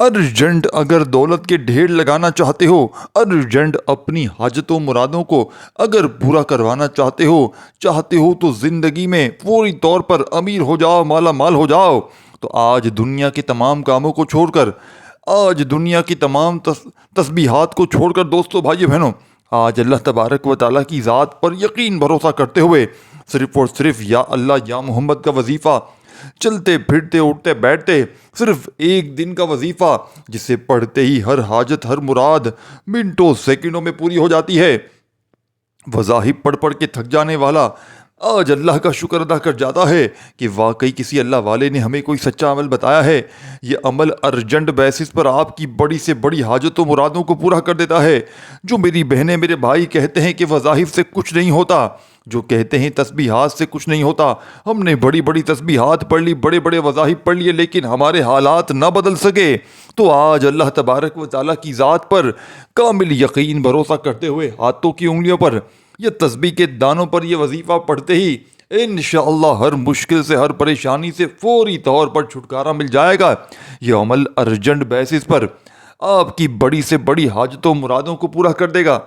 Urgent اگر دولت کے ڈھیر لگانا چاہتے ہو، ارجنٹ اپنی حاجتوں مرادوں کو اگر پورا کروانا چاہتے ہو تو زندگی میں فوری طور پر امیر ہو جاؤ، مالا مال ہو جاؤ، تو آج دنیا کے تمام کاموں کو چھوڑ کر، آج دنیا کی تمام تسبیحات کو چھوڑ کر دوستو بھائی بہنوں، آج اللہ تبارک و تعالیٰ کی ذات پر یقین بھروسہ کرتے ہوئے صرف اور صرف یا اللہ یا محمد کا وظیفہ، چلتے پھرتے اٹھتے بیٹھتے صرف ایک دن کا وظیفہ، جسے پڑھتے ہی ہر حاجت ہر مراد منٹوں سیکنڈوں میں پوری ہو جاتی ہے۔ وظائف پڑھ پڑھ کے تھک جانے والا آج اللہ کا شکر ادا کر جاتا ہے کہ واقعی کسی اللہ والے نے ہمیں کوئی سچا عمل بتایا ہے۔ یہ عمل ارجنٹ بیسس پر آپ کی بڑی سے بڑی حاجتوں مرادوں کو پورا کر دیتا ہے۔ جو میری بہنیں میرے بھائی کہتے ہیں کہ وظائف سے کچھ نہیں ہوتا، جو کہتے ہیں تسبیحات سے کچھ نہیں ہوتا، ہم نے بڑی بڑی تسبیحات پڑھ لی، بڑے بڑے وظائف پڑھ لیے، لیکن ہمارے حالات نہ بدل سکے، تو آج اللہ تبارک و تعالیٰ کی ذات پر کامل یقین بھروسہ کرتے ہوئے ہاتھوں کی انگلیوں پر یہ تسبیح کے دانوں پر یہ وظیفہ پڑھتے ہی انشاءاللہ ہر مشکل سے ہر پریشانی سے فوری طور پر چھٹکارا مل جائے گا۔ یہ عمل ارجنٹ بیسس پر آپ کی بڑی سے بڑی حاجتوں مرادوں کو پورا کر دے گا۔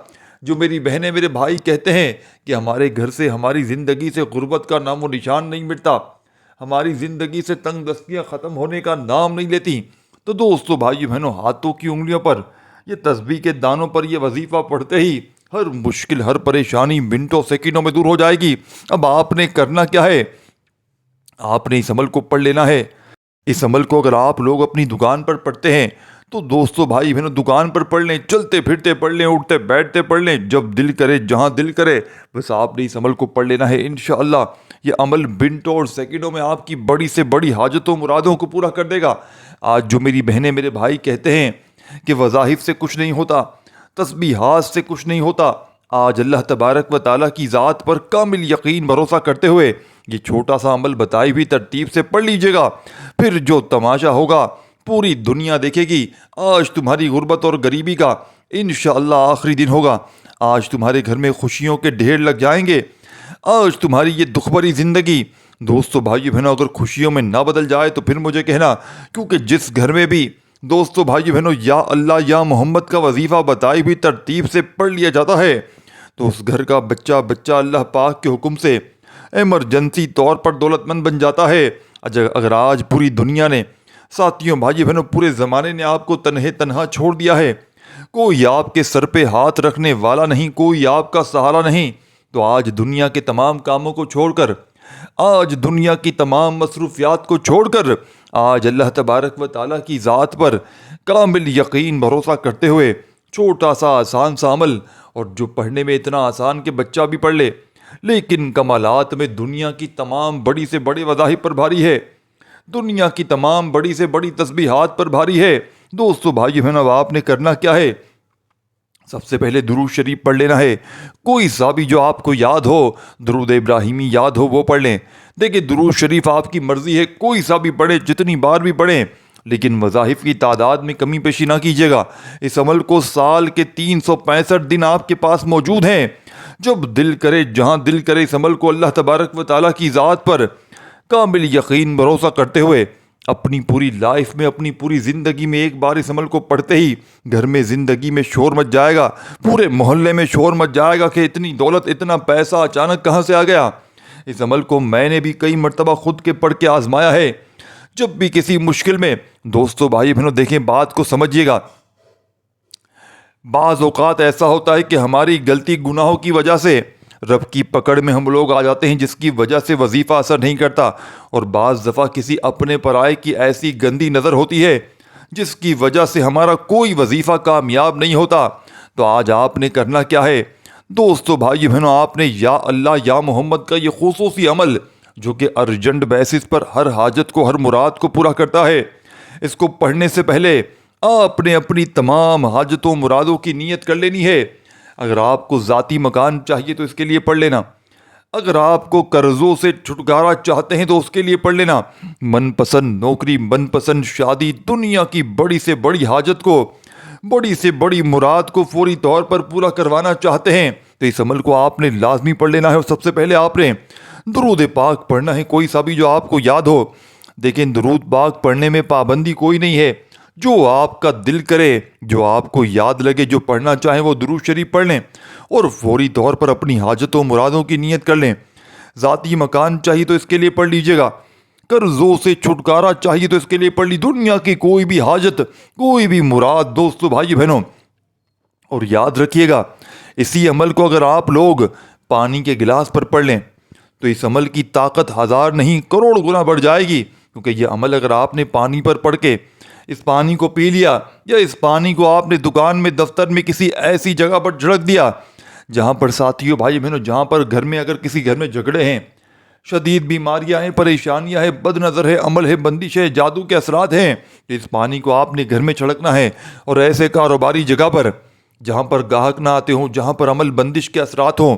جو میری بہنیں میرے بھائی کہتے ہیں کہ ہمارے گھر سے ہماری زندگی سے غربت کا نام و نشان نہیں مٹتا، ہماری زندگی سے تنگ دستیاں ختم ہونے کا نام نہیں لیتی، تو دوستو بھائی بہنوں، ہاتھوں کی انگلیوں پر یہ تسبیح کے دانوں پر یہ وظیفہ پڑھتے ہی ہر مشکل ہر پریشانی منٹوں سیکنڈوں میں دور ہو جائے گی۔ اب آپ نے کرنا کیا ہے؟ آپ نے اس عمل کو پڑھ لینا ہے۔ اس عمل کو اگر آپ لوگ اپنی دکان پر پڑھتے ہیں تو دوستو بھائی بہنوں دکان پر پڑھ لیں، چلتے پھرتے پڑھ لیں، اٹھتے بیٹھتے پڑھ لیں، جب دل کرے جہاں دل کرے، بس آپ نے اس عمل کو پڑھ لینا ہے۔ انشاءاللہ یہ عمل منٹوں اور سیکنڈوں میں آپ کی بڑی سے بڑی حاجتوں مرادوں کو پورا کر دے گا۔ آج جو میری بہنیں میرے بھائی کہتے ہیں کہ وظائف سے کچھ نہیں ہوتا، تسبیحات سے کچھ نہیں ہوتا، آج اللہ تبارک و تعالیٰ کی ذات پر کامل یقین بھروسہ کرتے ہوئے یہ چھوٹا سا عمل بتائی ہوئی ترتیب سے پڑھ لیجئے گا، پھر جو تماشا ہوگا پوری دنیا دیکھے گی۔ آج تمہاری غربت اور غریبی کا انشاءاللہ آخری دن ہوگا۔ آج تمہارے گھر میں خوشیوں کے ڈھیر لگ جائیں گے۔ آج تمہاری یہ دکھ بھری زندگی دوستو بھائی بہنوں اگر خوشیوں میں نہ بدل جائے تو پھر مجھے کہنا، کیونکہ جس گھر میں بھی دوستو بھائی بہنوں یا اللہ یا محمد کا وظیفہ بتائی ہوئی ترتیب سے پڑھ لیا جاتا ہے تو اس گھر کا بچہ اللہ پاک کے حکم سے ایمرجنسی طور پر دولت مند بن جاتا ہے۔ اگر آج پوری دنیا نے، ساتھیوں بھائی بہنوں، پورے زمانے نے آپ کو تنہا چھوڑ دیا ہے، کوئی آپ کے سر پہ ہاتھ رکھنے والا نہیں، کوئی آپ کا سہارا نہیں، تو آج دنیا کے تمام کاموں کو چھوڑ کر، آج دنیا کی تمام مصروفیات کو چھوڑ کر، آج اللہ تبارک و تعالیٰ کی ذات پر کامل یقین بھروسہ کرتے ہوئے چھوٹا سا آسان سا عمل، اور جو پڑھنے میں اتنا آسان کہ بچہ بھی پڑھ لے، لیکن کمالات میں دنیا کی تمام بڑی سے بڑے وظائف پر بھاری ہے، دنیا کی تمام بڑی سے بڑی تسبیحات پر بھاری ہے۔ دوستو بھائی بہنوں، اب آپ نے کرنا کیا ہے؟ سب سے پہلے درود شریف پڑھ لینا ہے۔ کوئی سا بھی جو آپ کو یاد ہو، درود ابراہیمی یاد ہو وہ پڑھ لیں۔ دیکھیں درود شریف آپ کی مرضی ہے، کوئی سا بھی پڑھیں، جتنی بار بھی پڑھیں، لیکن وظائف کی تعداد میں کمی پیشی نہ کیجیے گا۔ اس عمل کو سال کے 365 دن آپ کے پاس موجود ہیں۔ جب دل کرے جہاں دل کرے اس عمل کو اللہ تبارک و تعالیٰ کی ذات پر کامل یقین بھروسہ کرتے ہوئے اپنی پوری لائف میں، اپنی پوری زندگی میں ایک بار اس عمل کو پڑھتے ہی گھر میں زندگی میں شور مچ جائے گا، پورے محلے میں شور مچ جائے گا کہ اتنی دولت اتنا پیسہ اچانک کہاں سے آ گیا۔ اس عمل کو میں نے بھی کئی مرتبہ خود کے پڑھ کے آزمایا ہے۔ جب بھی کسی مشکل میں، دوستو بھائی بہنوں دیکھیں بات کو سمجھیے گا، بعض اوقات ایسا ہوتا ہے کہ ہماری غلطی گناہوں کی وجہ سے رب کی پکڑ میں ہم لوگ آ جاتے ہیں، جس کی وجہ سے وظیفہ اثر نہیں کرتا، اور بعض دفعہ کسی اپنے پرائے کی ایسی گندی نظر ہوتی ہے جس کی وجہ سے ہمارا کوئی وظیفہ کامیاب نہیں ہوتا۔ تو آج آپ نے کرنا کیا ہے؟ دوستو بھائی بہنوں، آپ نے یا اللہ یا محمد کا یہ خصوصی عمل جو کہ ارجنٹ بیسس پر ہر حاجت کو، ہر مراد کو پورا کرتا ہے، اس کو پڑھنے سے پہلے آپ نے اپنی تمام حاجتوں مرادوں کی نیت کر لینی ہے۔ اگر آپ کو ذاتی مکان چاہیے تو اس کے لیے پڑھ لینا، اگر آپ کو قرضوں سے چھٹکارا چاہتے ہیں تو اس کے لیے پڑھ لینا، من پسند نوکری، من پسند شادی، دنیا کی بڑی سے بڑی حاجت کو، بڑی سے بڑی مراد کو فوری طور پر پورا کروانا چاہتے ہیں تو اس عمل کو آپ نے لازمی پڑھ لینا ہے۔ اور سب سے پہلے آپ نے درود پاک پڑھنا ہے، کوئی سا بھی جو آپ کو یاد ہو۔ دیکھیں درود پاک پڑھنے میں پابندی کوئی نہیں ہے، جو آپ کا دل کرے، جو آپ کو یاد لگے، جو پڑھنا چاہیں وہ درود شریف پڑھ لیں اور فوری طور پر اپنی حاجتوں مرادوں کی نیت کر لیں۔ ذاتی مکان چاہیے تو اس کے لیے پڑھ لیجئے گا، قرضوں سے چھٹکارا چاہیے تو اس کے لیے پڑھ لی، دنیا کی کوئی بھی حاجت، کوئی بھی مراد دوستو بھائی بہنوں۔ اور یاد رکھیے گا، اسی عمل کو اگر آپ لوگ پانی کے گلاس پر پڑھ لیں تو اس عمل کی طاقت 1000 نہیں کروڑ گنا بڑھ جائے گی، کیونکہ یہ عمل اگر آپ نے پانی پر پڑھ کے اس پانی کو پی لیا، یا اس پانی کو آپ نے دکان میں، دفتر میں، کسی ایسی جگہ پر جھڑک دیا جہاں پر ساتھیوں بھائی بہنوں، جہاں پر گھر میں، اگر کسی گھر میں جھگڑے ہیں، شدید بیماریاں ہیں، پریشانیاں ہیں، بد نظر ہے، عمل ہے، بندش ہے، جادو کے اثرات ہیں، اس پانی کو آپ نے گھر میں چھڑکنا ہے۔ اور ایسے کاروباری جگہ پر جہاں پر گاہک نہ آتے ہوں، جہاں پر عمل بندش کے اثرات ہوں،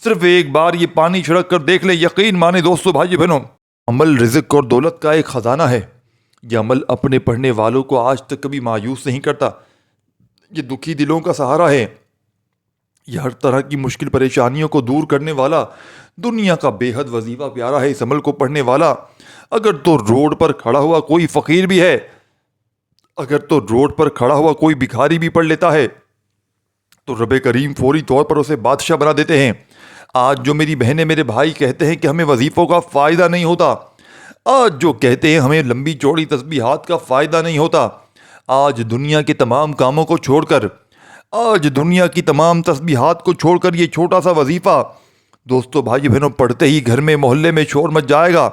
صرف ایک بار یہ پانی چھڑک کر دیکھ لیں، یقین مانے دوستو بھائی بہنوں، عمل رزق اور دولت کا ایک خزانہ ہے۔ یہ عمل اپنے پڑھنے والوں کو آج تک کبھی مایوس نہیں کرتا، یہ دکھی دلوں کا سہارا ہے، یہ ہر طرح کی مشکل پریشانیوں کو دور کرنے والا دنیا کا بے حد وظیفہ پیارا ہے۔ اس عمل کو پڑھنے والا اگر تو روڈ پر کھڑا ہوا کوئی فقیر بھی ہے، اگر تو روڈ پر کھڑا ہوا کوئی بھکاری بھی پڑھ لیتا ہے تو رب کریم فوری طور پر اسے بادشاہ بنا دیتے ہیں۔ آج جو میری بہنیں، میرے بھائی کہتے ہیں کہ ہمیں وظیفوں کا فائدہ نہیں ہوتا، آج جو کہتے ہیں ہمیں لمبی چوڑی تسبیحات کا فائدہ نہیں ہوتا، آج دنیا کے تمام کاموں کو چھوڑ کر، آج دنیا کی تمام تسبیحات کو چھوڑ کر یہ چھوٹا سا وظیفہ دوستو بھائی بہنوں پڑھتے ہی گھر میں، محلے میں شور مچ جائے گا۔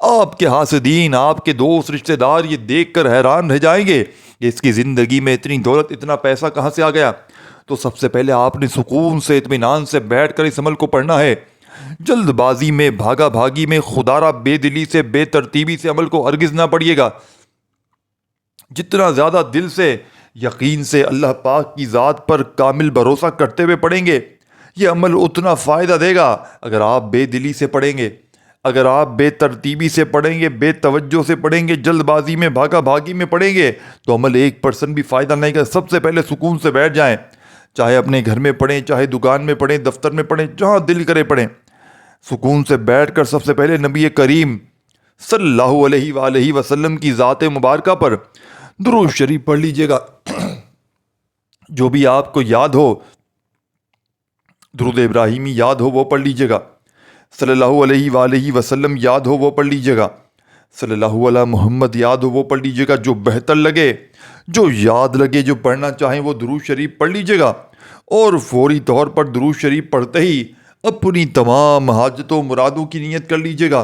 آپ کے حاسدین، آپ کے دوست، رشتہ دار یہ دیکھ کر حیران رہ جائیں گے کہ اس کی زندگی میں اتنی دولت، اتنا پیسہ کہاں سے آ گیا۔ تو سب سے پہلے آپ نے سکون سے، اطمینان سے بیٹھ کر اس عمل کو پڑھنا ہے۔ جلد بازی میں، بھاگا بھاگی میں، خودارہ بے دلی سے، بے ترتیبی سے عمل کو ہرگز نہ پڑھیے گا۔ جتنا زیادہ دل سے، یقین سے، اللہ پاک کی ذات پر کامل بھروسہ کرتے ہوئے پڑھیں گے، یہ عمل اتنا فائدہ دے گا۔ اگر آپ بے دلی سے پڑھیں گے، اگر آپ بے ترتیبی سے پڑھیں گے، بے توجہ سے پڑھیں گے، جلد بازی میں، بھاگا بھاگی میں پڑھیں گے تو عمل 1% بھی فائدہ نہیں گا۔ سب سے پہلے سکون سے بیٹھ جائیں، چاہے اپنے گھر میں پڑھیں، چاہے دکان میں پڑھیں، دفتر میں پڑھیں، جہاں دل کرے پڑھیں، سکون سے بیٹھ کر سب سے پہلے نبی کریم صلی اللہ علیہ وآلہ وسلم کی ذات مبارکہ پر درود شریف پڑھ لیجئے گا۔ جو بھی آپ کو یاد ہو، درود ابراہیمی یاد ہو وہ پڑھ لیجئے گا، صلی اللہ علیہ وآلہ وسلم یاد ہو وہ پڑھ لیجئے گا، صلی اللہ علیہ محمد یاد ہو وہ پڑھ لیجئے گا، جو بہتر لگے، جو یاد لگے، جو پڑھنا چاہیں وہ درود شریف پڑھ لیجئے گا۔ اور فوری طور پر درود شریف پڑھتے ہی اپنی تمام حاجتوں مرادوں کی نیت کر لیجئے گا۔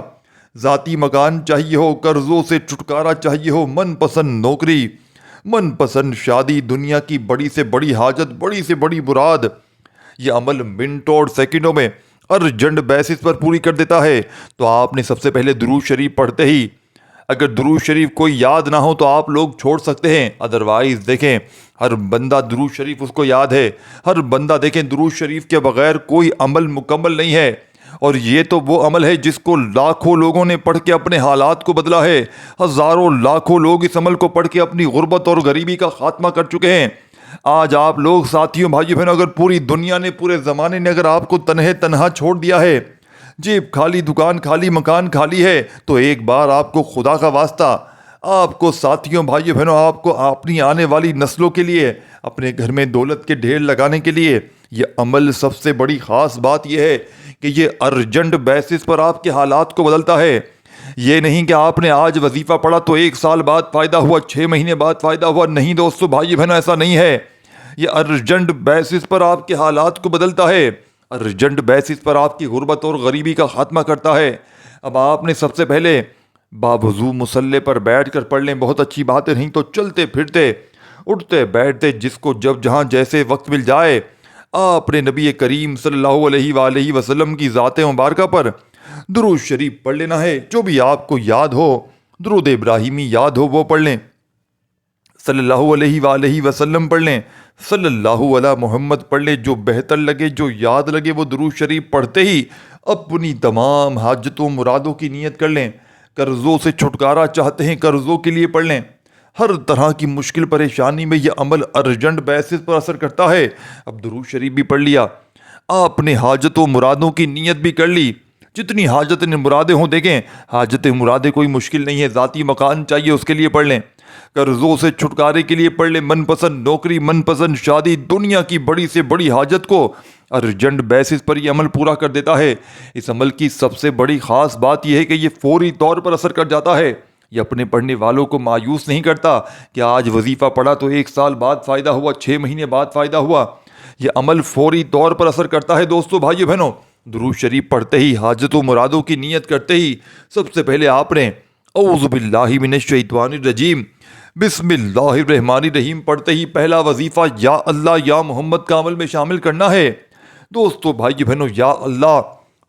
ذاتی مکان چاہیے ہو، قرضوں سے چھٹکارا چاہیے ہو، من پسند نوکری، من پسند شادی، دنیا کی بڑی سے بڑی حاجت، بڑی سے بڑی مراد، یہ عمل منٹوں اور سیکنڈوں میں ارجنٹ بیسس پر پوری کر دیتا ہے۔ تو آپ نے سب سے پہلے درود شریف پڑھتے ہی، اگر درود شریف کوئی یاد نہ ہو تو آپ لوگ چھوڑ سکتے ہیں، ادروائز دیکھیں ہر بندہ درود شریف اس کو یاد ہے، ہر بندہ دیکھیں درود شریف کے بغیر کوئی عمل مکمل نہیں ہے۔ اور یہ تو وہ عمل ہے جس کو لاکھوں لوگوں نے پڑھ کے اپنے حالات کو بدلا ہے، ہزاروں لاکھوں لوگ اس عمل کو پڑھ کے اپنی غربت اور غریبی کا خاتمہ کر چکے ہیں۔ آج آپ لوگ ساتھیوں، بھائیوں بہنوں، اگر پوری دنیا نے، پورے زمانے نے اگر آپ کو تنہا چھوڑ دیا ہے، جیب خالی، دکان خالی، مکان خالی ہے، تو ایک بار آپ کو خدا کا واسطہ، آپ کو ساتھیوں، بھائیوں بہنوں، آپ کو اپنی آنے والی نسلوں کے لیے، اپنے گھر میں دولت کے ڈھیر لگانے کے لیے یہ عمل، سب سے بڑی خاص بات یہ ہے کہ یہ ارجنٹ بیسس پر آپ کے حالات کو بدلتا ہے۔ یہ نہیں کہ آپ نے آج وظیفہ پڑھا تو 1 سال بعد فائدہ ہوا، 6 مہینے بعد فائدہ ہوا، نہیں دوستو بھائی بہنوں، ایسا نہیں ہے۔ یہ ارجنٹ بیسس پر آپ کے حالات کو بدلتا ہے، ارجنٹ بیسس پر آپ کی غربت اور غریبی کا خاتمہ کرتا ہے۔ اب آپ نے سب سے پہلے باوضو مصلی پر بیٹھ کر پڑھ لیں، بہت اچھی بات ہے، نہیں تو چلتے پھرتے، اٹھتے بیٹھتے، جس کو جب جہاں جیسے وقت مل جائے، آپ نے نبی کریم صلی اللہ علیہ وآلہ وسلم کی ذات مبارکہ پر درود شریف پڑھ لینا ہے۔ جو بھی آپ کو یاد ہو، درود ابراہیمی یاد ہو وہ پڑھ لیں، صلی اللہ علیہ وآلہ وسلم پڑھ لیں، صلی اللہ علیہ محمد پڑھ لیں، جو بہتر لگے، جو یاد لگے وہ درود شریف پڑھتے ہی اپنی تمام حاجتوں مرادوں کی نیت کر لیں۔ قرضوں سے چھٹکارا چاہتے ہیں، قرضوں کے لیے پڑھ لیں۔ ہر طرح کی مشکل پریشانی میں یہ عمل ارجنٹ بیسس پر اثر کرتا ہے۔ اب درود شریف بھی پڑھ لیا، آپ نے حاجتوں مرادوں کی نیت بھی کر لی، جتنی حاجتیں مرادیں ہوں، دیکھیں حاجتیں مرادیں کوئی مشکل نہیں ہے، ذاتی مکان چاہیے اس کے لیے پڑھ لیں، قرضوں سے چھٹکارے کے لیے پڑھ لے من پسند نوکری، من پسند شادی، دنیا کی بڑی سے بڑی حاجت کو ارجنٹ بیسس پر یہ عمل پورا کر دیتا ہے۔ اس عمل کی سب سے بڑی خاص بات یہ ہے کہ یہ فوری طور پر اثر کر جاتا ہے۔ یہ اپنے پڑھنے والوں کو مایوس نہیں کرتا کہ آج وظیفہ پڑھا تو 1 سال بعد فائدہ ہوا، 6 مہینے بعد فائدہ ہوا۔ یہ عمل فوری طور پر اثر کرتا ہے۔ دوستو، بھائیو بہنوں، درود شریف پڑھتے ہی، حاجت و مرادوں کی نیت کرتے ہی سب سے پہلے آپ نے اعوذ باللہ من الشیطان الرجیم بسم اللہ الرحمن الرحیم پڑھتے ہی پہلا وظیفہ یا اللہ یا محمد کا عمل میں شامل کرنا ہے۔ دوستو، بھائی بہنوں، یا اللہ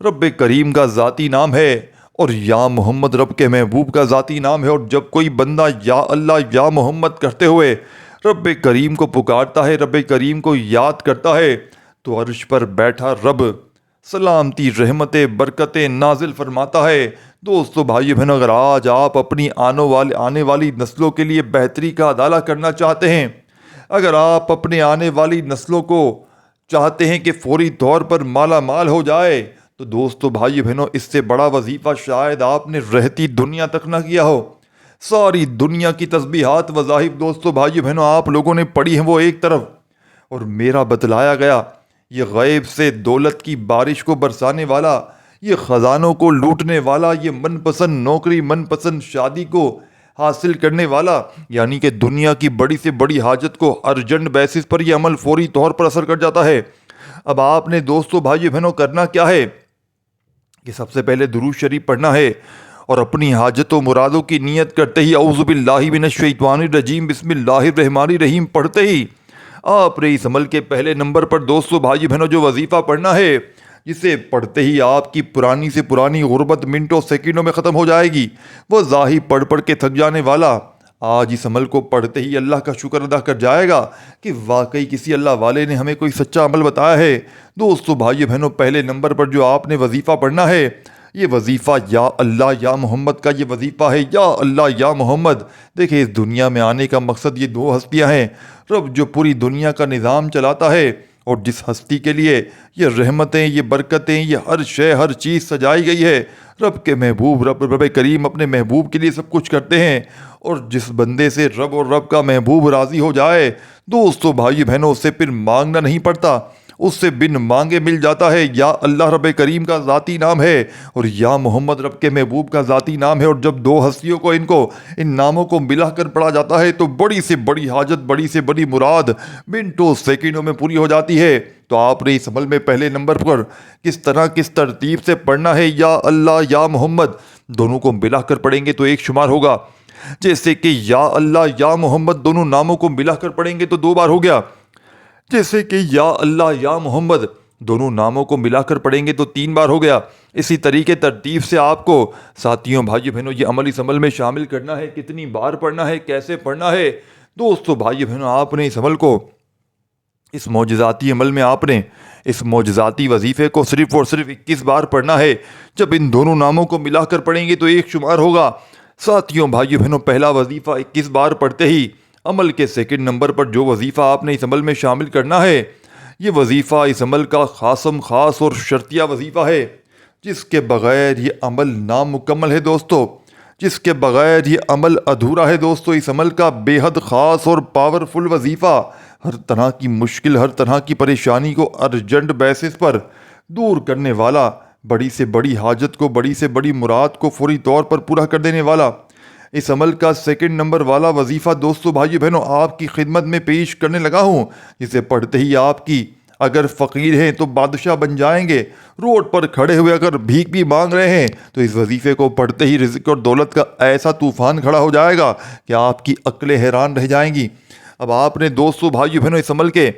رب کریم کا ذاتی نام ہے اور یا محمد رب کے محبوب کا ذاتی نام ہے، اور جب کوئی بندہ یا اللہ یا محمد کرتے ہوئے رب کریم کو پکارتا ہے، رب کریم کو یاد کرتا ہے، تو عرش پر بیٹھا رب سلامتی رحمتیں برکتیں نازل فرماتا ہے۔ دوستو، بھائی بہنوں، اگر آج آپ اپنی آنے والی نسلوں کے لیے بہتری کا ادالہ کرنا چاہتے ہیں، اگر آپ اپنے آنے والی نسلوں کو چاہتے ہیں کہ فوری طور پر مالا مال ہو جائے، تو دوستو، بھائی بہنوں، اس سے بڑا وظیفہ شاید آپ نے رہتی دنیا تک نہ کیا ہو۔ ساری دنیا کی تسبیحات وظائف دوستو، بھائی بہنوں، آپ لوگوں نے پڑھی ہیں وہ ایک طرف، اور میرا بتلایا گیا یہ غیب سے دولت کی بارش کو برسانے والا، یہ خزانوں کو لوٹنے والا، یہ من پسند نوکری، من پسند شادی کو حاصل کرنے والا، یعنی کہ دنیا کی بڑی سے بڑی حاجت کو ارجنٹ بیسس پر یہ عمل فوری طور پر اثر کر جاتا ہے۔ اب آپ نے دوستو، بھائی بہنوں، کرنا کیا ہے کہ سب سے پہلے درود شریف پڑھنا ہے، اور اپنی حاجت و مرادوں کی نیت کرتے ہی اعوذ باللہ من الشیطان الرجیم بسم اللہ الرحمن الرحیم پڑھتے ہی آپ نے اس عمل کے پہلے نمبر پر دوستو، بھائی بہنوں، جو وظیفہ پڑھنا ہے، جسے پڑھتے ہی آپ کی پرانی سے پرانی غربت منٹوں سیکنڈوں میں ختم ہو جائے گی۔ وہ ظاہر پڑھ پڑھ کے تھک جانے والا آج اس عمل کو پڑھتے ہی اللہ کا شکر ادا کر جائے گا کہ واقعی کسی اللہ والے نے ہمیں کوئی سچا عمل بتایا ہے۔ دوستو، بھائی بہنوں، پہلے نمبر پر جو آپ نے وظیفہ پڑھنا ہے، یہ وظیفہ یا اللہ یا محمد کا یہ وظیفہ ہے۔ یا اللہ یا محمد، دیکھیں، اس دنیا میں آنے کا مقصد یہ 2 ہستیاں ہیں۔ رب جو پوری دنیا کا نظام چلاتا ہے، اور جس ہستی کے لیے یہ رحمتیں، یہ برکتیں، یہ ہر شے، ہر چیز سجائی گئی ہے، رب کے محبوب رب کریم اپنے محبوب کے لیے سب کچھ کرتے ہیں، اور جس بندے سے رب اور رب کا محبوب راضی ہو جائے، دوستو، بھائی بہنوں، اس سے پھر مانگنا نہیں پڑتا، اس سے بن مانگے مل جاتا ہے۔ یا اللہ رب کریم کا ذاتی نام ہے، اور یا محمد رب کے محبوب کا ذاتی نام ہے، اور جب 2 ہستیوں کو ان ناموں کو ملا کر پڑھا جاتا ہے تو بڑی سے بڑی حاجت، بڑی سے بڑی مراد منٹوں سیکنڈوں میں پوری ہو جاتی ہے۔ تو آپ نے اس عمل میں پہلے نمبر پر کس ترتیب سے پڑھنا ہے، یا اللہ یا محمد، دونوں کو ملا کر پڑھیں گے تو ایک شمار ہوگا، جیسے کہ یا اللہ یا محمد دونوں ناموں کو ملا کر پڑھیں گے تو 2 بار ہو گیا، جیسے کہ یا اللہ یا محمد دونوں ناموں کو ملا کر پڑھیں گے تو 3 بار ہو گیا۔ اسی طریقے ترتیب سے آپ کو ساتھیوں، بھائی بہنوں، یہ عمل اس عمل میں شامل کرنا ہے۔ کتنی بار پڑھنا ہے، کیسے پڑھنا ہے، دوستو، بھائی بہنوں، آپ نے اس عمل کو، اس معجزاتی عمل میں آپ نے اس معجزاتی وظیفے کو صرف اور صرف 21 بار پڑھنا ہے۔ جب ان دونوں ناموں کو ملا کر پڑھیں گے تو ایک شمار ہوگا۔ ساتھیوں، بھائی بہنوں، پہلا وظیفہ 21 بار پڑھتے ہی عمل کے سیکنڈ نمبر پر جو وظیفہ آپ نے اس عمل میں شامل کرنا ہے، یہ وظیفہ اس عمل کا خاص اور شرطیہ وظیفہ ہے، جس کے بغیر یہ عمل نامکمل ہے دوستو، جس کے بغیر یہ عمل ادھورا ہے دوستو۔ اس عمل کا بے حد خاص اور پاورفل وظیفہ ہر طرح کی مشکل، ہر طرح کی پریشانی کو ارجنٹ بیسس پر دور کرنے والا، بڑی سے بڑی حاجت کو، بڑی سے بڑی مراد کو فوری طور پر پورا کر دینے والا، اس عمل کا سیکنڈ نمبر والا وظیفہ دوستو، بھائی بہنوں، آپ کی خدمت میں پیش کرنے لگا ہوں، جسے پڑھتے ہی آپ کی، اگر فقیر ہیں تو بادشاہ بن جائیں گے، روڈ پر کھڑے ہوئے اگر بھیک بھی مانگ رہے ہیں تو اس وظیفے کو پڑھتے ہی رزق اور دولت کا ایسا طوفان کھڑا ہو جائے گا کہ آپ کی عقلیں حیران رہ جائیں گی۔ اب آپ نے دوستو، بھائی بہنوں، اس عمل کے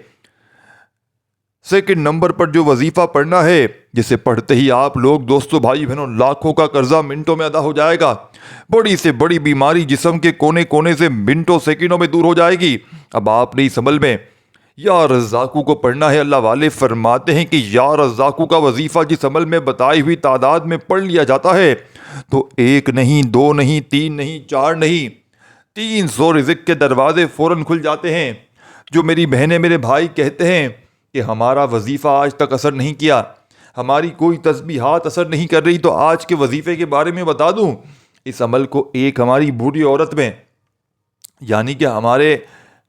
سیکنڈ نمبر پر جو وظیفہ پڑھنا ہے، جسے پڑھتے ہی آپ لوگ دوستو، بھائی بہنوں، لاکھوں کا قرضہ منٹوں میں ادا ہو جائے گا، بڑی سے بڑی بیماری جسم کے کونے کونے سے منٹوں سیکنڈوں میں دور ہو جائے گی۔ اب آپ نے اس عمل میں یا رزاقو کو پڑھنا ہے۔ اللہ والے فرماتے ہیں کہ یا رزاقو کا وظیفہ جس عمل میں بتائی ہوئی تعداد میں پڑھ لیا جاتا ہے تو 1 نہیں، 2 نہیں، 3 نہیں، 4 نہیں، 300 رزق کے دروازے فوراً کھل جاتے ہیں۔ جو میری بہنیں، میرے بھائی کہتے ہیں کہ ہمارا وظیفہ آج تک اثر نہیں کیا، ہماری کوئی تسبیحات اثر نہیں کر رہی، تو آج کے وظیفے کے بارے میں بتا دوں۔ اس عمل کو ایک ہماری بوڑھی عورت میں یعنی کہ ہمارے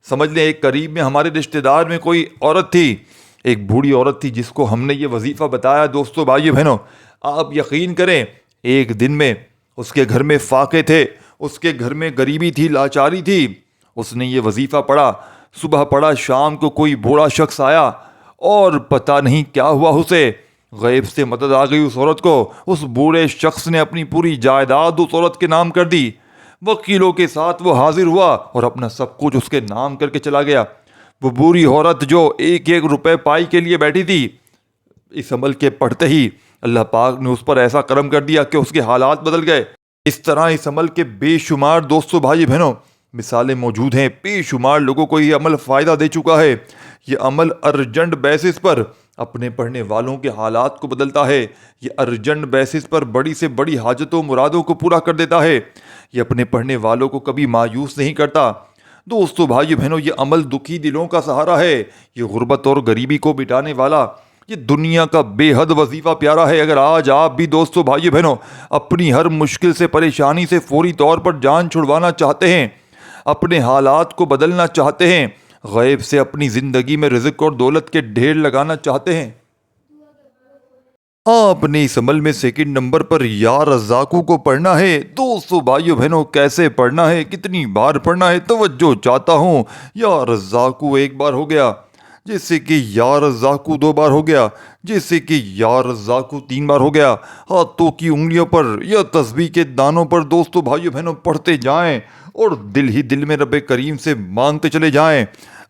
سمجھ لیں ایک قریب میں ہمارے رشتہ دار میں کوئی عورت تھی، ایک بوڑھی عورت تھی جس کو ہم نے یہ وظیفہ بتایا۔ دوستو بھائیو بہنوں، آپ یقین کریں ایک دن میں اس کے گھر میں فاقے تھے، اس کے گھر میں غریبی تھی، لاچاری تھی۔ اس نے یہ وظیفہ پڑھا، صبح پڑھا، شام کو کوئی بوڑھا شخص آیا اور پتہ نہیں کیا ہوا، اسے غیب سے مدد آ گئی اس عورت کو۔ اس بوڑھے شخص نے اپنی پوری جائیداد اس عورت کے نام کر دی۔ وکیلوں کے ساتھ وہ حاضر ہوا اور اپنا سب کچھ اس کے نام کر کے چلا گیا۔ وہ بوڑھی عورت جو ایک ایک روپے پائی کے لیے بیٹھی تھی، اس عمل کے پڑھتے ہی اللہ پاک نے اس پر ایسا کرم کر دیا کہ اس کے حالات بدل گئے۔ اس طرح اس عمل کے بے شمار دوستو بھائی بہنوں مثالیں موجود ہیں۔ بے شمار لوگوں کو یہ عمل فائدہ دے چکا ہے۔ یہ عمل ارجنٹ بیسس پر اپنے پڑھنے والوں کے حالات کو بدلتا ہے۔ یہ ارجنٹ بیسس پر بڑی سے بڑی حاجتوں مرادوں کو پورا کر دیتا ہے۔ یہ اپنے پڑھنے والوں کو کبھی مایوس نہیں کرتا۔ دوستو بھائیو بہنوں، یہ عمل دکھی دلوں کا سہارا ہے۔ یہ غربت اور غریبی کو مٹانے والا، یہ دنیا کا بے حد وظیفہ پیارا ہے۔ اگر آج آپ بھی دوستو بھائیو بہنوں اپنی ہر مشکل سے، پریشانی سے فوری طور پر جان چھڑوانا چاہتے ہیں، اپنے حالات کو بدلنا چاہتے ہیں، غیب سے اپنی زندگی میں رزق اور دولت کے ڈھیر لگانا چاہتے ہیں، آپ نے اس عمل میں سیکنڈ نمبر پر یا رزاقو کو پڑھنا ہے۔ دوستو بھائیو بہنوں، کیسے پڑھنا ہے، کتنی بار پڑھنا ہے، توجہ چاہتا ہوں۔ یا رزاقو ایک بار ہو گیا، جیسے کہ یا رزاقو دو بار ہو گیا، جیسے کہ یا رزاقو تین بار ہو گیا۔ ہاتھوں کی انگلیوں پر یا تسبیح کے دانوں پر دوستو بھائیو بہنوں پڑھتے جائیں اور دل ہی دل میں رب کریم سے مانگتے چلے جائیں۔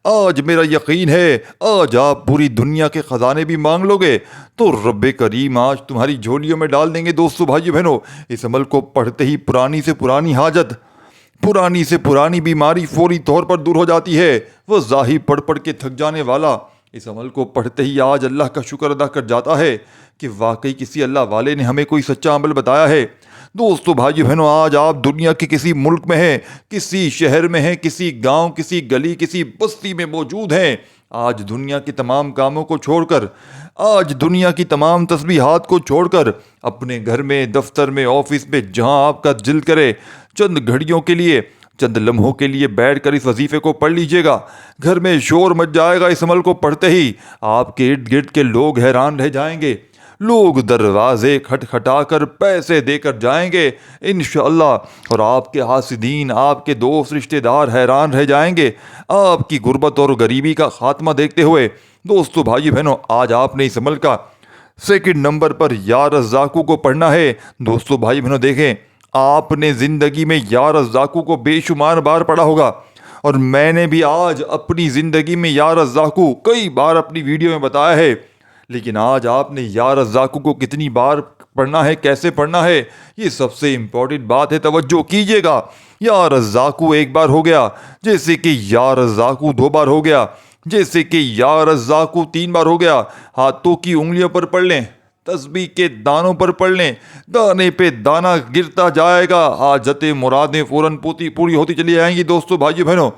آج میرا یقین ہے آج آپ پوری دنیا کے خزانے بھی مانگ لو گے تو رب کریم آج تمہاری جھولیوں میں ڈال دیں گے۔ دوستو بھائیو بہنوں، اس عمل کو پڑھتے ہی پرانی سے پرانی حاجت، پرانی سے پرانی بیماری فوری طور پر دور ہو جاتی ہے۔ وہ ظاہر پڑھ پڑھ کے تھک جانے والا اس عمل کو پڑھتے ہی آج اللہ کا شکر ادا کر جاتا ہے کہ واقعی کسی اللہ والے نے ہمیں کوئی سچا عمل بتایا ہے۔ دوستو بھائیو بہنوں، آج آپ دنیا کے کسی ملک میں ہیں، کسی شہر میں ہیں، کسی گاؤں، کسی گلی، کسی بستی میں موجود ہیں، آج دنیا کے تمام کاموں کو چھوڑ کر، آج دنیا کی تمام تسبیحات کو چھوڑ کر اپنے گھر میں، دفتر میں، آفس میں، جہاں آپ کا دل کرے چند گھڑیوں کے لیے، چند لمحوں کے لیے بیٹھ کر اس وظیفے کو پڑھ لیجئے گا۔ گھر میں شور مچ جائے گا اس عمل کو پڑھتے ہی۔ آپ کے ارد گرد کے لوگ حیران رہ جائیں گے، لوگ دروازے کھٹکھٹا کر پیسے دے کر جائیں گے انشاءاللہ، اور آپ کے حاسدین، آپ کے دوست رشتہ دار حیران رہ جائیں گے آپ کی غربت اور غریبی کا خاتمہ دیکھتے ہوئے۔ دوستو بھائی بہنوں، آج آپ نے اس عمل کا سیکنڈ نمبر پر یا رزاقو کو پڑھنا ہے۔ دوستو بھائی بہنوں دیکھیں، آپ نے زندگی میں یا رزاقو کو بے شمار بار پڑھا ہوگا، اور میں نے بھی آج اپنی زندگی میں یا رزاقو کئی بار اپنی ویڈیو میں بتایا ہے، لیکن آج آپ نے یا رزاقو کو کتنی بار پڑھنا ہے، کیسے پڑھنا ہے، یہ سب سے امپورٹنٹ بات ہے، توجہ کیجئے گا۔ یا رزاقو ایک بار ہو گیا، جیسے کہ یا رزاقو دو بار ہو گیا، جیسے کہ یا رزاقو تین بار ہو گیا۔ ہاتھوں کی انگلیوں پر پڑھ لیں، تسبیح کے دانوں پر پڑھ لیں، دانے پہ دانہ گرتا جائے گا، حاجتیں مرادیں فوراً پوری ہوتی چلی جائیں گی۔ دوستو بھائیو بہنوں،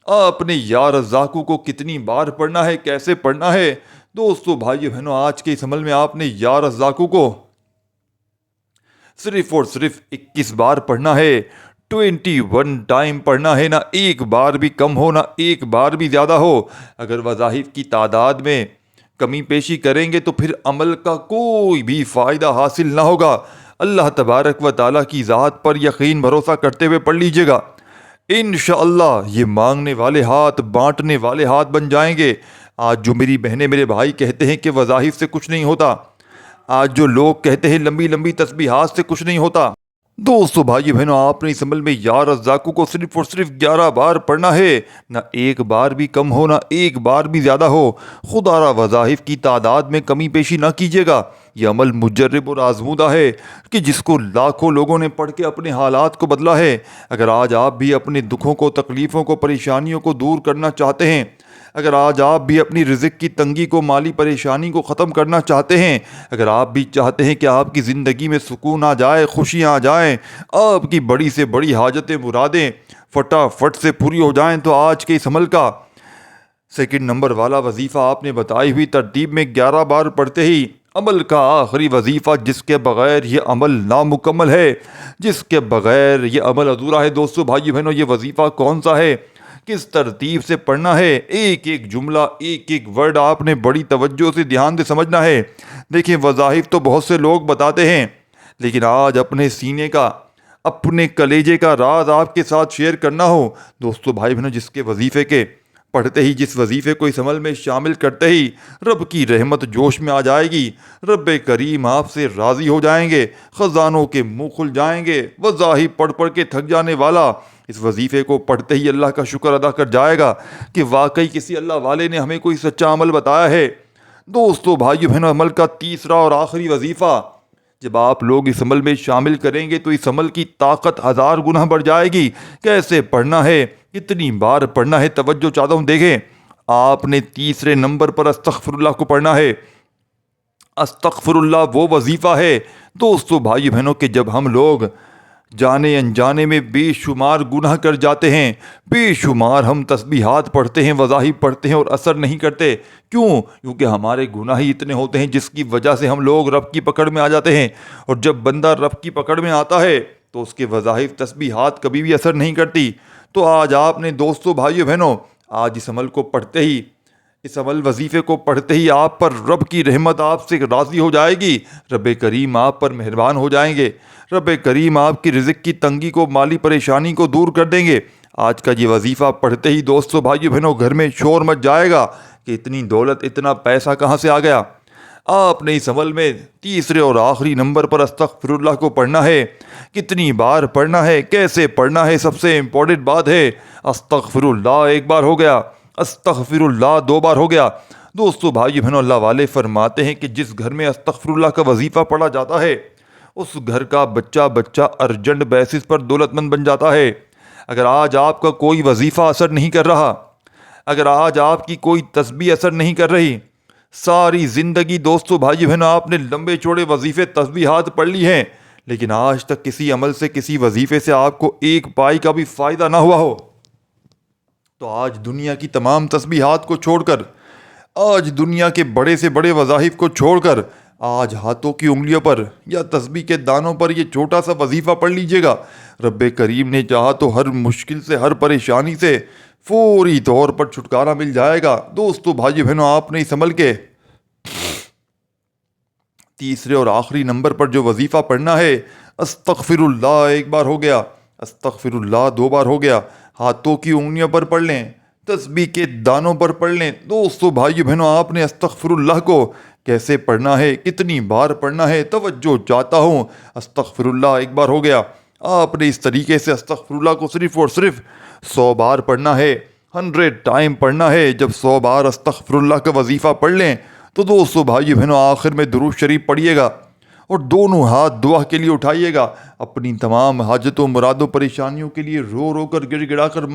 آپ نے یا رزاقو کو کتنی بار پڑھنا ہے، کیسے پڑھنا ہے؟ دوستو بھائیو بہنوں، آج کے اس عمل میں آپ نے یا رزاقو کو صرف اور صرف 21 بار پڑھنا ہے، 21 ٹائم پڑھنا ہے، نہ ایک بار بھی کم ہو، نہ ایک بار بھی زیادہ ہو۔ اگر وظائف کی تعداد میں کمی پیشی کریں گے تو پھر عمل کا کوئی بھی فائدہ حاصل نہ ہوگا۔ اللہ تبارک و تعالیٰ کی ذات پر یقین بھروسہ کرتے ہوئے پڑھ لیجئے گا، انشاءاللہ یہ مانگنے والے ہاتھ بانٹنے والے ہاتھ بن جائیں گے۔ آج جو میری بہنیں میرے بھائی کہتے ہیں کہ وظائف سے کچھ نہیں ہوتا، آج جو لوگ کہتے ہیں لمبی لمبی تسبیحات سے کچھ نہیں ہوتا، دوستو بھائی بہنوں، آپ نے اس عمل میں یا رزاقو کو صرف اور صرف 11 بار پڑھنا ہے، نہ ایک بار بھی کم ہو، نہ ایک بار بھی زیادہ ہو۔ خدا را وظائف کی تعداد میں کمی پیشی نہ کیجیے گا۔ یہ عمل مجرب اور آزمودہ ہے کہ جس کو لاکھوں لوگوں نے پڑھ کے اپنے حالات کو بدلا ہے۔ اگر آج آپ بھی اپنے دکھوں کو، تکلیفوں کو، پریشانیوں کو دور کرنا چاہتے ہیں، اگر آج آپ بھی اپنی رزق کی تنگی کو، مالی پریشانی کو ختم کرنا چاہتے ہیں، اگر آپ بھی چاہتے ہیں کہ آپ کی زندگی میں سکون آ جائے، خوشیاں آ جائیں، آپ کی بڑی سے بڑی حاجتیں مرادیں فٹافٹ سے پوری ہو جائیں، تو آج کے اس عمل کا سیکنڈ نمبر والا وظیفہ آپ نے بتائی ہوئی ترتیب میں 11 بار پڑھتے ہی عمل کا آخری وظیفہ جس کے بغیر یہ عمل نامکمل ہے، جس کے بغیر یہ عمل ادھورا ہے۔ دوستو بھائی بہنوں، یہ وظیفہ کون سا ہے؟ کس ترتیب سے پڑھنا ہے؟ ایک ایک جملہ، ایک ایک ورڈ آپ نے بڑی توجہ سے دھیان سے سمجھنا ہے۔ دیکھیں، وظائف تو بہت سے لوگ بتاتے ہیں، لیکن آج اپنے سینے کا، اپنے کلیجے کا راز آپ کے ساتھ شیئر کرنا ہو دوستو بھائی بہنوں، جس کے وظیفے کے پڑھتے ہی، جس وظیفے کو اس عمل میں شامل کرتے ہی رب کی رحمت جوش میں آ جائے گی، رب کریم آپ سے راضی ہو جائیں گے، خزانوں کے منہ کھل جائیں گے۔ وظائف پڑھ پڑھ کے تھک جانے والا اس وظیفے کو پڑھتے ہی اللہ کا شکر ادا کر جائے گا کہ واقعی کسی اللہ والے نے ہمیں کوئی سچا عمل بتایا ہے۔ دوستو بھائیو بہنوں، عمل کا تیسرا اور آخری وظیفہ جب آپ لوگ اس عمل میں شامل کریں گے تو اس عمل کی طاقت 1000 گنا بڑھ جائے گی۔ کیسے پڑھنا ہے، کتنی بار پڑھنا ہے، توجہ چاہتا ہوں۔ دیکھیں، آپ نے تیسرے نمبر پر استغفر اللہ کو پڑھنا ہے۔ استغفر اللہ وہ وظیفہ ہے دوستو بھائی بہنوں کہ جب ہم لوگ جانے انجانے میں بے شمار گناہ کر جاتے ہیں، بے شمار ہم تسبیحات پڑھتے ہیں، وظائف پڑھتے ہیں اور اثر نہیں کرتے۔ کیوں؟ کیونکہ ہمارے گناہ ہی اتنے ہوتے ہیں جس کی وجہ سے ہم لوگ رب کی پکڑ میں آ جاتے ہیں، اور جب بندہ رب کی پکڑ میں آتا ہے تو اس کے وظائف تسبیحات کبھی بھی اثر نہیں کرتی۔ تو آج آپ نے دوستو بھائیو بہنوں، آج اس عمل کو پڑھتے ہی، اس عمل وظیفے کو پڑھتے ہی آپ پر رب کی رحمت آپ سے راضی ہو جائے گی، رب کریم آپ پر مہربان ہو جائیں گے، رب کریم آپ کی رزق کی تنگی کو، مالی پریشانی کو دور کر دیں گے۔ آج کا یہ وظیفہ پڑھتے ہی دوستو بھائیو بہنوں گھر میں شور مچ جائے گا کہ اتنی دولت، اتنا پیسہ کہاں سے آ گیا۔ آپ نے اس عمل میں تیسرے اور آخری نمبر پر استغفر اللہ کو پڑھنا ہے۔ کتنی بار پڑھنا ہے، کیسے پڑھنا ہے، سب سے امپورٹنٹ بات ہے۔ استغفر اللہ ایک بار ہو گیا، استغفر اللہ 2 بار ہو گیا۔ دوستو بھائی بہنوں، اللہ والے فرماتے ہیں کہ جس گھر میں استغفر اللہ کا وظیفہ پڑھا جاتا ہے اس گھر کا بچہ ارجنٹ بیسس پر دولت مند بن جاتا ہے۔ اگر آج آپ کا کوئی وظیفہ اثر نہیں کر رہا، اگر آج آپ کی کوئی تسبیح اثر نہیں کر رہی، ساری زندگی دوستو بھائی بہنوں آپ نے لمبے چوڑے وظیفے تسبیحات پڑھ لی ہیں، لیکن آج تک کسی عمل سے، کسی وظیفے سے آپ کو ایک پائی کا بھی فائدہ نہ ہوا ہو، تو آج دنیا کی تمام تسبیحات کو چھوڑ کر، آج دنیا کے بڑے سے بڑے وظائف کو چھوڑ کر، آج ہاتھوں کی انگلیوں پر یا تسبیح کے دانوں پر یہ چھوٹا سا وظیفہ پڑھ لیجئے گا۔ رب کریم نے چاہا تو ہر مشکل سے، ہر پریشانی سے فوری طور پر چھٹکارا مل جائے گا۔ دوستو بھائی بہنوں، آپ نے اس عمل کے تیسرے اور آخری نمبر پر جو وظیفہ پڑھنا ہے، استغفر اللہ ایک بار ہو گیا، استغفر اللہ 2 بار ہو گیا۔ ہاتھوں کی انگلیوں پر پڑھ لیں، تسبیح کے دانوں پر پڑھ لیں۔ دوستو بھائی بہنوں، آپ نے استغفر اللہ کو کیسے پڑھنا ہے، کتنی بار پڑھنا ہے، توجہ چاہتا ہوں۔ استغفر اللہ ایک بار ہو گیا۔ آپ نے اس طریقے سے استغفر اللہ کو صرف اور صرف 100 بار پڑھنا ہے، 100 ٹائم پڑھنا ہے۔ جب 100 بار استغفر اللہ کا وظیفہ پڑھ لیں تو دوستو بھائی بہنوں آخر میں درود شریف پڑھیے گا اور دونوں ہاتھ دعا کے لیے اٹھائیے گا، اپنی تمام حاجتوں، مرادوں، پریشانیوں کے لیے رو رو کر، گڑ گڑا کر